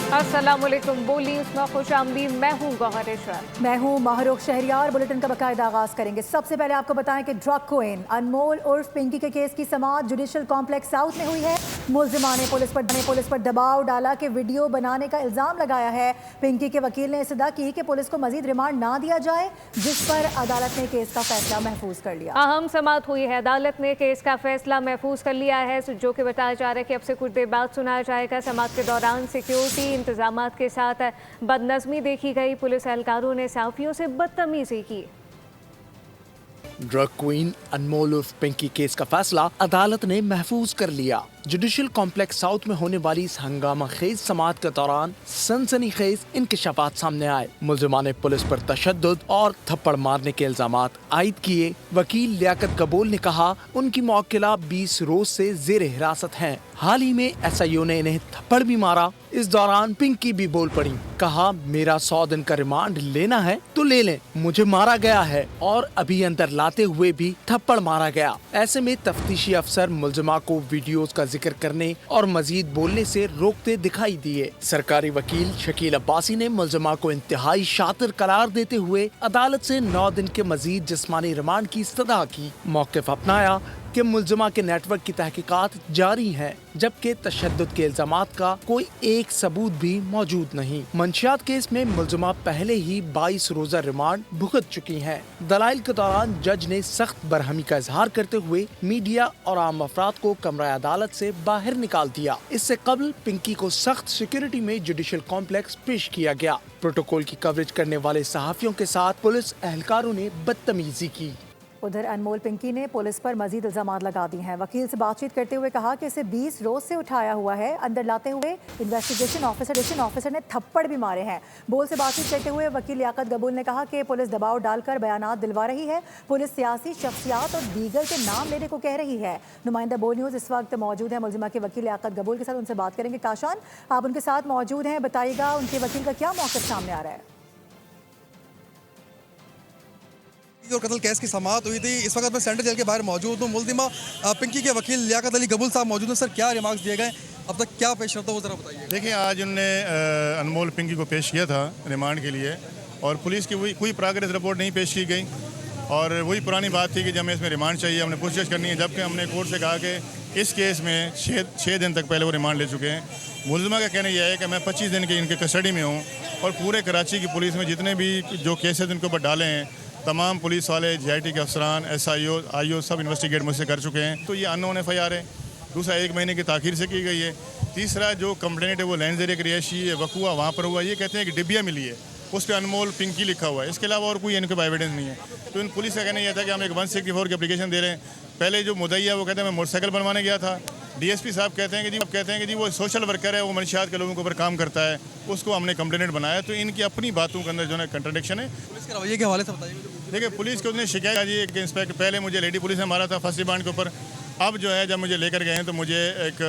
अस्सलामुअलैकुम, बोली उसमें खुश आमदीद। मैं हूँ गौहर इशरत। मैं हूँ माहरुख शहरियार। बुलेटिन का बाकायदा आगाज करेंगे। सबसे पहले आपको बताएं कि ड्रग क्वीन अनमोल उर्फ पिंकी के केस की समाअत जुडिशल कॉम्प्लेक्स साउथ में हुई है। मुल्जिमा ने पुलिस पर दबाव डाला कि वीडियो बनाने का इल्जाम लगाया है। पिंकी के वकील ने इस्तदा की कि पुलिस को मजीद रिमांड ना दिया जाए, जिस पर अदालत ने केस का फैसला महफूज कर लिया। अहम समाअत हुई है। अदालत ने केस का फैसला महफूज कर लिया है, जो कि बताया जा रहा है कि अब से कुछ देर बाद सुनाया जाएगा। समाअत के दौरान सिक्योरिटी इंतजामात के साथ बदनज़मी देखी गई। पुलिस एहलकारों ने सहाफ़ियों से बदतमीजी की। ड्रग क्वीन अनमोल उर्फ पिंकी केस का फैसला अदालत ने महफूज कर लिया। जुडिशल कॉम्प्लेक्स साउथ में होने वाली इस हंगामा खेज समाअत के दौरान सनसनीखेज इंकशाफात सामने आए। मुल्जिमा ने पुलिस पर तशद्दुद और थप्पड़ मारने के इल्जामात आयद किए। वकील लियाकत कबूल ने कहा उनकी मौक्किला 20 रोज से जेर हिरासत हैं। हाल ही में SIO ने इन्हें थप्पड़ भी मारा। इस दौरान पिंकी भी बोल पड़ी। कहा मेरा 100 दिन का रिमांड लेना है तो ले लें, मुझे मारा गया है और अभी अंदर लाते हुए भी थप्पड़ मारा गया। ऐसे में तफ्तीशी अफसर मुल्जिमा को वीडियोस का जिक्र करने और मजीद बोलने से रोकते दिखाई दिए। सरकारी वकील शकील अब्बासी ने मुल्जिमा को इंतहाई शातिर करार देते हुए अदालत से 9 दिन के मजीद जिस्मानी रिमांड की इस्तदा की। मौक़िफ़ अपनाया कि मुल्जिमा के नेटवर्क की तहकीकात जारी है, जबकि तशद्दुद के इल्जामात का कोई एक सबूत भी मौजूद नहीं। मंशियात केस में मुल्जिमा पहले ही 22 रोजा रिमांड भुगत चुकी हैं। दलाइल के दौरान जज ने सख्त बरहमी का इजहार करते हुए मीडिया और आम अफराद को कमरा अदालत से बाहर निकाल दिया। इससे कबल पिंकी को सख्त सिक्योरिटी में जुडिशल कॉम्प्लेक्स पेश किया गया। प्रोटोकॉल की कवरेज करने वाले सहाफियों के साथ पुलिस एहलकारों ने बदतमीजी की। उधर अनमोल पिंकी ने पुलिस पर मजीद इल्जामात लगा दिए हैं। वकील से बातचीत करते हुए कहा कि इसे 20 रोज से उठाया हुआ है। अंदर लाते हुए इन्वेस्टिगेशन ऑफिसर ने थप्पड़ भी मारे हैं। बोल से बातचीत करते हुए वकील लियाकत कबूल ने कहा कि पुलिस दबाव डालकर बयानात दिलवा रही है। पुलिस सियासी शख्सियात और दीगर के नाम लेने को कह रही है। नुमाइंदा बोल न्यूज़ इस वक्त मौजूद है मुल्जिमा के वकील लियाकत कबूल के साथ। उनसे बात करेंगे। काशान, आप उनके साथ मौजूद हैं, बताइएगा उनके वकील का क्या मौक़िफ़ सामने आ रहा है? और कत्ल केस की समाअत हुई थी। इस वक्त मैं सेंट्रल जेल के बाहर मौजूद हूँ। मुल्जिमा पिंकी के वकील लियाकत अली कबूल साहब मौजूद हैं। सर, क्या रिमार्क्स दिए गए, अब तक क्या पेश रफ्त है वो ज़रा बताइए। देखिए, आज उनने अनमोल पिंकी को पेश किया था रिमांड के लिए, और पुलिस की कोई प्रोग्रेस रिपोर्ट नहीं पेश की गई, और वही पुरानी बात थी कि जब हमें इसमें रिमांड चाहिए, हमने पूछताछ करनी है, जबकि हमने कोर्ट से कहा कि इस केस में 6 दिन तक पहले वो रिमांड ले चुके हैं। मुल्जिमा का कहना यह है कि मैं 25 दिन की इनके कस्टडी में हूँ, और पूरे कराची की पुलिस में जितने भी जो केसेस इनके ऊपर डाले हैं, तमाम पुलिस वाले, GIT के अफसरान, SIO, IO सब इन्वेस्टिगेट मुझसे कर चुके हैं। तो ये अननोन FIR है। दूसरा, 1 महीने की ताख़ीर से की गई है। तीसरा, जो कंप्लेंट है वो लैंड ज़रिए रिहायशी है, वक़ुआ वहाँ पर हुआ। ये कहते हैं कि डिबिया मिली है, उस पर अनमोल पिंकी लिखा हुआ है। इसके अलावा और कोई इनके पास एविडेंस नहीं है। तो इन पुलिस का कहना यह था कि हम एक 164 की एप्लीकेशन दे रहे हैं। पहले जो मुद्दई है वो कहते हैं मैं मोटरसाइकिल बनवाने गया था। DSP साहब कहते हैं कि जी वो सोशल वर्कर है, वो मंशियात के लोगों के ऊपर काम करता है, उसको हमने कंप्लेंट बनाया। तो इनकी अपनी बातों के अंदर जो है कंट्राडिक्शन है। पुलिस के रवैये के हवाले से बताइए। देखिए, पुलिस को उसने शिकायत की कि इंस्पेक्टर, पहले मुझे लेडी पुलिस ने मारा था फर्स्ट रिमांड के ऊपर। अब जो है जब मुझे लेकर गए हैं तो मुझे एक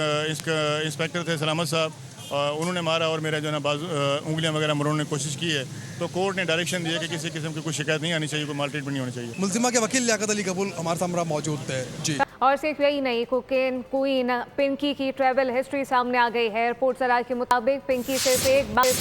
इंस्पेक्टर थे सलामत साहब, उन्होंने मारा और मेरा जो है ना बाजू उंगलियां वगैरह मरोड़ने की कोशिश की है। तो कोर्ट ने डायरेक्शन दिया कि किसी किस्म की कोई शिकायत नहीं आनी चाहिए, कोई माल ट्रीटमेंट नहीं होनी चाहिए। मुल्जिमा के वकील लियाकत अली कबूल हमारे सामने मौजूद थे। जी। और सिर्फ यही नहीं, कोकेन क्वीन पिंकी की ट्रैवल हिस्ट्री सामने आ गई है। एयरपोर्ट सराय के मुताबिक पिंकी सिर्फ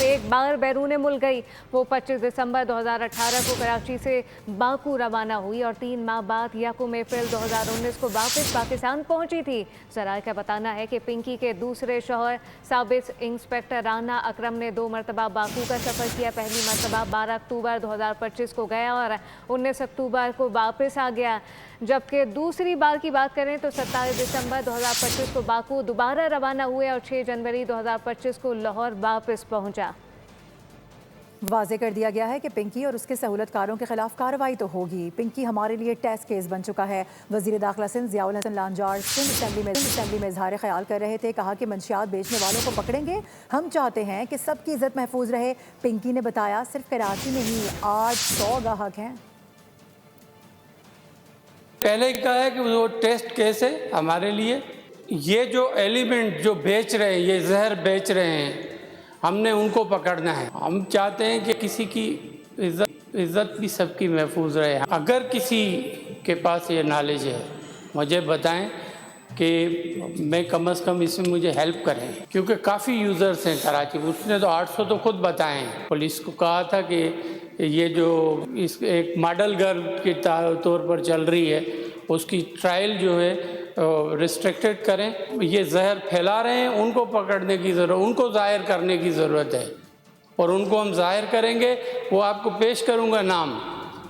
एक बार बैरून मुल्क गई। वो 25 दिसंबर 2018 को कराची से बाकू रवाना हुई और 3 माह बाद यकम अप्रैल 2019 को वापस पाकिस्तान पहुंची थी। सराय का बताना है कि पिंकी के दूसरे शौहर साबित इंस्पेक्टर राना अकरम ने 2 मरतबा बाकू का सफ़र किया। पहली मरतबा 12 अक्टूबर 2025 को गया और 19 अक्टूबर को वापस आ गया, जबकि दूसरी बार की बात करें तो 27 दिसंबर 2025 को बाकू दोबारा रवाना हुए और 6 जनवरी 2025 को लाहौर वापस पहुंचा। वाज़ेह कर दिया गया है कि पिंकी और उसके सहूलतकारों के खिलाफ कार्रवाई तो होगी। पिंकी हमारे लिए टेस्ट केस बन चुका है। वज़ीर दाखिला सिंध ज़ियाउल हसन लांजार सिंध असेंबली में इजहार ख्याल कर रहे थे। कहा कि मंशियात बेचने वालों को पकड़ेंगे। हम चाहते हैं कि सबकी इज्जत महफूज रहे। पिंकी ने बताया सिर्फ कराची में ही आज 100 गाहक हैं। पहले कहा है कि वो टेस्ट केस है हमारे लिए। ये जो एलिमेंट जो बेच रहे हैं, ये जहर बेच रहे हैं, हमने उनको पकड़ना है। हम चाहते हैं कि किसी की इज्जत भी सबकी महफूज रहे। अगर किसी के पास ये नॉलेज है मुझे बताएं, کہ میں کم از کم اس میں مجھے ہیلپ کریں، کیونکہ کافی یوزرز ہیں کراچی میں. اس نے تو 800 تو خود بتائے ہیں. پولیس کو کہا تھا کہ یہ جو اس ایک ماڈل گرل کے طور پر چل رہی ہے اس کی ٹرائل جو ہے ریسٹرکٹڈ کریں. یہ زہر پھیلا رہے ہیں، ان کو پکڑنے کی ضرورت، ان کو ظاہر کرنے کی ضرورت ہے، اور ان کو ہم ظاہر کریں گے. وہ آپ کو پیش کروں گا نام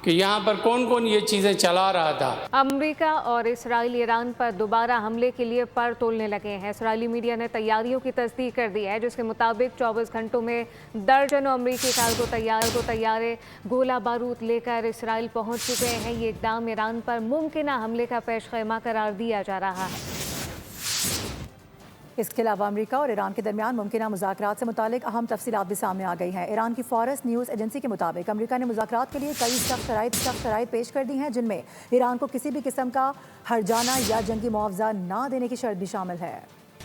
کہ یہاں پر کون کون یہ چیزیں چلا رہا تھا. امریکہ اور اسرائیل ایران پر دوبارہ حملے کے لیے پر تولنے لگے ہیں. اسرائیلی میڈیا نے تیاریوں کی تصدیق کر دی ہے، جس کے مطابق 24 گھنٹوں میں درجنوں امریکی کارگو طیارے گولہ بارود لے کر اسرائیل پہنچ چکے ہیں. یہ اقدام ایران پر ممکنہ حملے کا پیش خیمہ قرار دیا جا رہا ہے. اس کے علاوہ امریکہ اور ایران کے درمیان ممکنہ مذاکرات سے متعلق اہم تفصیلات بھی سامنے آ گئی ہیں. ایران کی فارس نیوز ایجنسی کے مطابق امریکہ نے مذاکرات کے لیے کئی سخت شرائط پیش کر دی ہیں، جن میں ایران کو کسی بھی قسم کا ہرجانہ یا جنگی معاوضہ نہ دینے کی شرط بھی شامل ہے.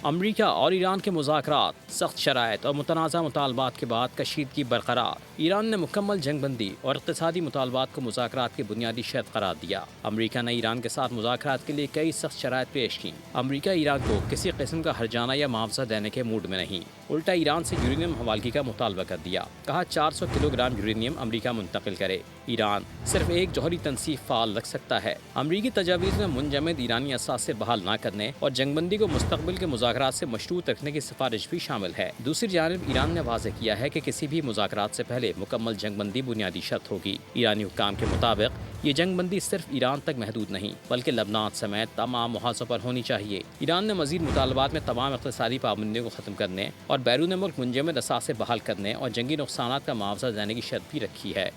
امریکہ اور ایران کے مذاکرات، سخت شرائط اور متنازع مطالبات کے بعد کشیدگی برقرار. ایران نے مکمل جنگ بندی اور اقتصادی مطالبات کو مذاکرات کی بنیادی شرط قرار دیا. امریکہ نے ایران کے ساتھ مذاکرات کے لیے کئی سخت شرائط پیش کی. امریکہ ایران کو کسی قسم کا ہرجانہ یا معاوضہ دینے کے موڈ میں نہیں، الٹا ایران سے یورینیم حوالگی کا مطالبہ کر دیا. کہا 400 کلو گرام یورینیم امریکہ منتقل کرے. ایران صرف ایک جوہری تنصیب فعال رکھ سکتا ہے. امریکی تجاویز میں منجمد ایرانی اثاثے بحال نہ کرنے اور جنگ بندی کو مستقبل کے مذاکرات سے مشروط رکھنے کی سفارش بھی شامل ہے. دوسری جانب ایران نے واضح کیا ہے کہ کسی بھی مذاکرات سے پہلے مکمل جنگ بندی بنیادی شرط ہوگی. ایرانی حکام کے مطابق یہ جنگ بندی صرف ایران تک محدود نہیں بلکہ لبنان سمیت تمام محاذوں پر ہونی چاہیے. ایران نے مزید مطالبات میں تمام اقتصادی پابندیوں کو ختم کرنے اور بیرون ملک منجمد اثاثے بحال کرنے اور جنگی نقصانات کا معاوضہ دینے کی شرط بھی رکھی ہے.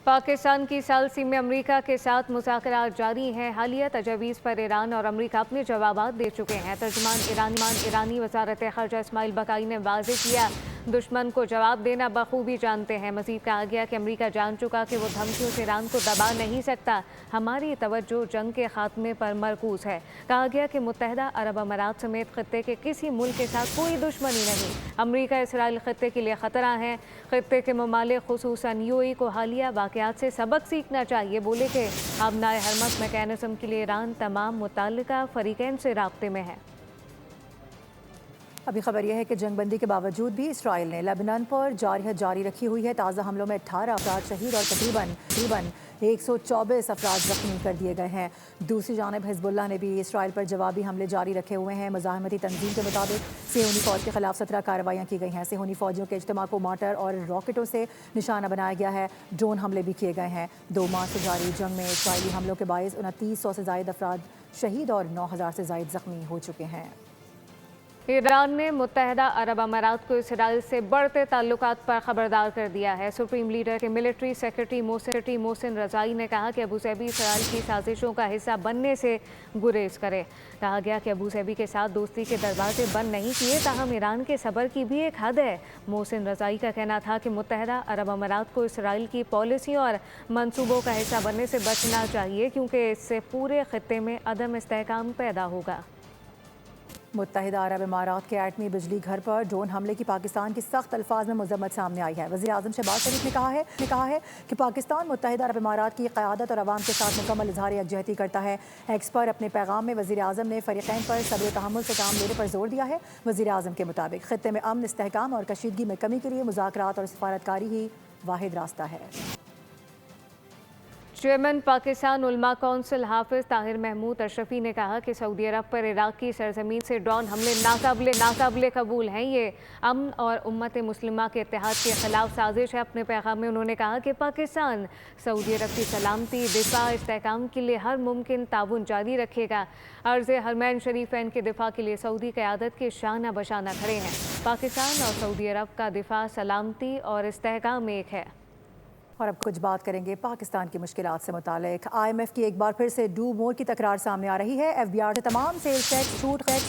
پاکستان کی ثالثی میں امریکہ کے ساتھ مذاکرات جاری ہیں. حالیہ تجاویز پر ایران اور امریکہ اپنے جوابات دے چکے ہیں. ترجمان ایرانی وزارت خارجہ اسماعیل بقائی نے واضح کیا دشمن کو جواب دینا بخوبی جانتے ہیں. مزید کہا گیا کہ امریکہ جان چکا کہ وہ دھمکیوں سے ایران کو دبا نہیں سکتا. ہماری توجہ جنگ کے خاتمے پر مرکوز ہے. کہا گیا کہ متحدہ عرب امارات سمیت خطے کے کسی ملک کے ساتھ کوئی دشمنی نہیں. امریکہ اسرائیل خطے کے لیے خطرہ ہیں. خطے کے ممالک خصوصاً UAE کو حالیہ واقعات سے سبق سیکھنا چاہیے. بولے کہ ابنائے حرمت میکینزم کے لیے ایران تمام متعلقہ فریقین سے رابطے میں ہے. ابھی خبر یہ ہے کہ جنگ بندی کے باوجود بھی اسرائیل نے لبنان پر جارحیت جاری رکھی ہوئی ہے. تازہ حملوں میں 18 افراد شہید اور تقریباً 124 افراد زخمی کر دیے گئے ہیں. دوسری جانب حزب اللہ نے بھی اسرائیل پر جوابی حملے جاری رکھے ہوئے ہیں. مزاحمتی تنظیم کے مطابق صہیونی فوج کے خلاف 17 کارروائیاں کی گئی ہیں. صہیونی فوجیوں کے اجتماع کو مارٹر اور راکٹوں سے نشانہ بنایا گیا ہے. ڈرون حملے بھی کیے گئے ہیں. 2 ماہ سے جاری جنگ میں اسرائیلی حملوں کے باعث 2900 سے زائد افراد شہید اور 9000 سے زائد زخمی ہو چکے ہیں. ایران نے متحدہ عرب امارات کو اسرائیل سے بڑھتے تعلقات پر خبردار کر دیا ہے. سپریم لیڈر کے ملٹری سیکرٹری محسن رضائی نے کہا کہ ابوظہبی اسرائیل کی سازشوں کا حصہ بننے سے گریز کرے. کہا گیا کہ ابوظہبی کے ساتھ دوستی کے دروازے بند نہیں کیے، تاہم ایران کے صبر کی بھی ایک حد ہے. محسن رضائی کا کہنا تھا کہ متحدہ عرب امارات کو اسرائیل کی پالیسیوں اور منصوبوں کا حصہ بننے سے بچنا چاہیے، کیونکہ اس سے پورے خطے میں عدم استحکام پیدا ہوگا. متحدہ عرب امارات کے ایٹمی بجلی گھر پر ڈرون حملے کی پاکستان کی سخت الفاظ میں مذمت سامنے آئی ہے. وزیر اعظم شہباز شریف نے کہا ہے کہ پاکستان متحدہ عرب امارات کی قیادت اور عوام کے ساتھ مکمل اظہار یکجہتی کرتا ہے. ایکس پر اپنے پیغام میں وزیر اعظم نے فریقین پر صبر و تحمل سے کام لینے پر زور دیا ہے. وزیر اعظم کے مطابق خطے میں امن، استحکام اور کشیدگی میں کمی کے لیے مذاکرات اور سفارتکاری ہی واحد راستہ ہے. چیئرمین پاکستان علماء کونسل حافظ طاہر محمود اشرفی نے کہا کہ سعودی عرب پر عراق کی سرزمین سے ڈرون حملے ناقابل قبول ہیں. یہ امن اور امت مسلمہ کے اتحاد کے خلاف سازش ہے. اپنے پیغام میں انہوں نے کہا کہ پاکستان سعودی عرب کی سلامتی، دفاع، استحکام کے لیے ہر ممکن تعاون جاری رکھے گا. عرض حرمین شریفین کے دفاع کے لیے سعودی قیادت کے شانہ بشانہ کھڑے ہیں. پاکستان اور سعودی عرب کا دفاع، سلامتی اور استحکام ایک ہے. اور اب کچھ بات کریں گے پاکستان کی مشکلات سے متعلق. IMF کی ایک بار پھر سے ڈو مور کی تکرار سامنے آ رہی ہے. FBR سے تمام سیلز ٹیکس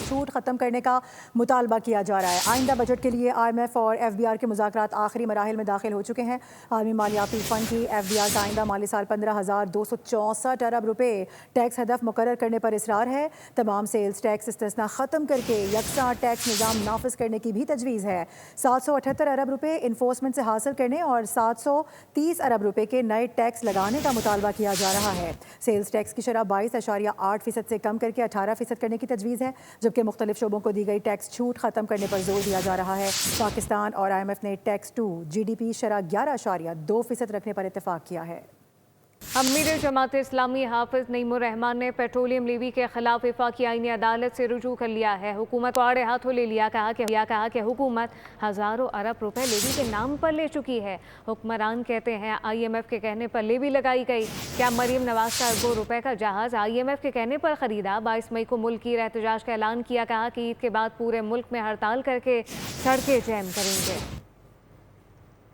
چھوٹ ختم کرنے کا مطالبہ کیا جا رہا ہے. آئندہ بجٹ کے لیے IMF اور FBR کے مذاکرات آخری مراحل میں داخل ہو چکے ہیں. عالمی مالیاتی فنڈ کی FBR کا آئندہ مالی سال 15,264 ارب روپے ٹیکس ہدف مقرر کرنے پر اصرار ہے. تمام سیلز ٹیکس استثنا ختم کر کے یکساں ٹیکس نظام نافذ کرنے کی بھی تجویز ہے. 778 ارب روپے انفورسمنٹ سے حاصل کرنے اور 730 अरब रुपए के नए टैक्स लगाने का मुतालबा किया जा रहा है। सेल्स टैक्स की शरह 22.8% से कम करके 18% करने की तजवीज़ है, जबकि मुख्तलिफ शोबों को दी गई टैक्स छूट ख़त्म करने पर जोर दिया जा रहा है। पाकिस्तान और IMF ने टैक्स टू GDP शरह 11.2% रखने पर इत्तेफाक किया है। अमीर जमात इस्लामी हाफिज नईमुर रहमान ने पेट्रोलियम लेवी के खिलाफ वफाकी आईनी अदालत से रुजू कर लिया है। हुकूमत को आड़े हाथों ले लिया, कहा कि हुकूमत हज़ारों अरब रुपए लेवी के नाम पर ले चुकी है। हुक्मरान कहते हैं IMF के कहने पर लेवी लगाई गई। क्या मरीम नवाज का अरबों रुपए का जहाज़ IMF के कहने पर ख़रीदा? 22 मई को मुल्क की एहतजाज का ऐलान किया, कहा कि ईद के बाद पूरे मुल्क में हड़ताल करके सड़कें जैम करेंगे।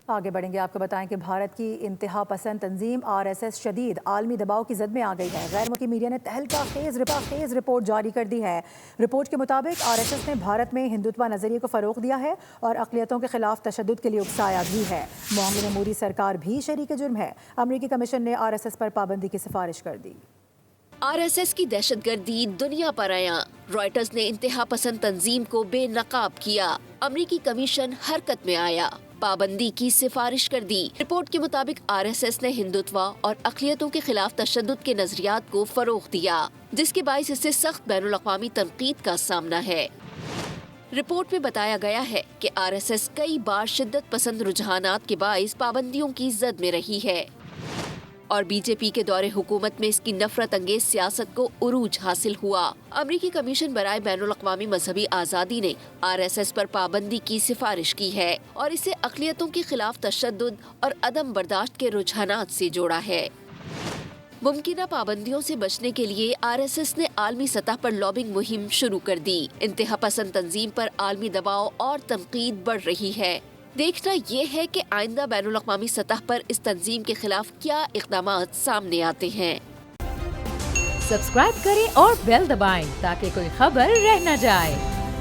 आगे बढ़ेंगे, आपको बताएं कि भारत की इंतहा पसंद तंजीम RSS शदीद आलमी दबाव की जद में आ गई है। गैर मुल्की मीडिया ने तहलका खेज रिपोर्ट जारी कर दी है। रिपोर्ट के मुताबिक RSS ने भारत में हिंदुत्व नज़रिए को फ़रोग़ दिया है और अक़लियतों के खिलाफ तशद्दुद के लिए उकसाया भी है। मोहम्मद मोदी सरकार भी शरीक जुर्म है। अमरीकी कमीशन ने RSS पर पाबंदी की सिफारिश कर दी। RSS की दहशतगर्दी दुनिया पर आया। रॉयटर्स ने इंतहा पसंद तंजीम को बेनकाब किया। अमरीकी कमीशन हरकत में आया, पाबंदी की सिफारिश कर दी। रिपोर्ट के मुताबिक RSS ने हिंदुत्व और अक़लियतों के खिलाफ तशद्दुद के नजरियात को फरोग़ दिया, जिसके बाइस इससे सख्त बैनुल अक़वामी तनक़ीद का सामना है। रिपोर्ट में बताया गया है कि RSS कई बार शिद्दत पसंद रुझानात के बाइस पाबंदियों की जद में रही है और BJP के दौरे हुकूमत में इसकी नफरत अंगेज सियासत को उरूज हासिल हुआ। अमरीकी कमीशन बराए बैनुल अक़वामी मजहबी आज़ादी ने RSS पर पाबंदी की सिफारिश की है और इसे अक़लियतों के खिलाफ तशद्दुद और अदम बर्दाश्त के रुझानात से जोड़ा है। मुमकिना पाबंदियों से बचने के लिए RSS ने आलमी सतह पर लॉबिंग मुहिम शुरू कर दी। इंतहा पसंद तंजीम पर आलमी दबाव और तनकीद बढ़ रही है। देखना ये है कि आइंदा बैनुल अक़वामी सतह पर इस तंजीम के खिलाफ क्या इक़दामात सामने आते हैं। सब्सक्राइब करें और बेल दबाएं ताकि कोई खबर रह न जाए।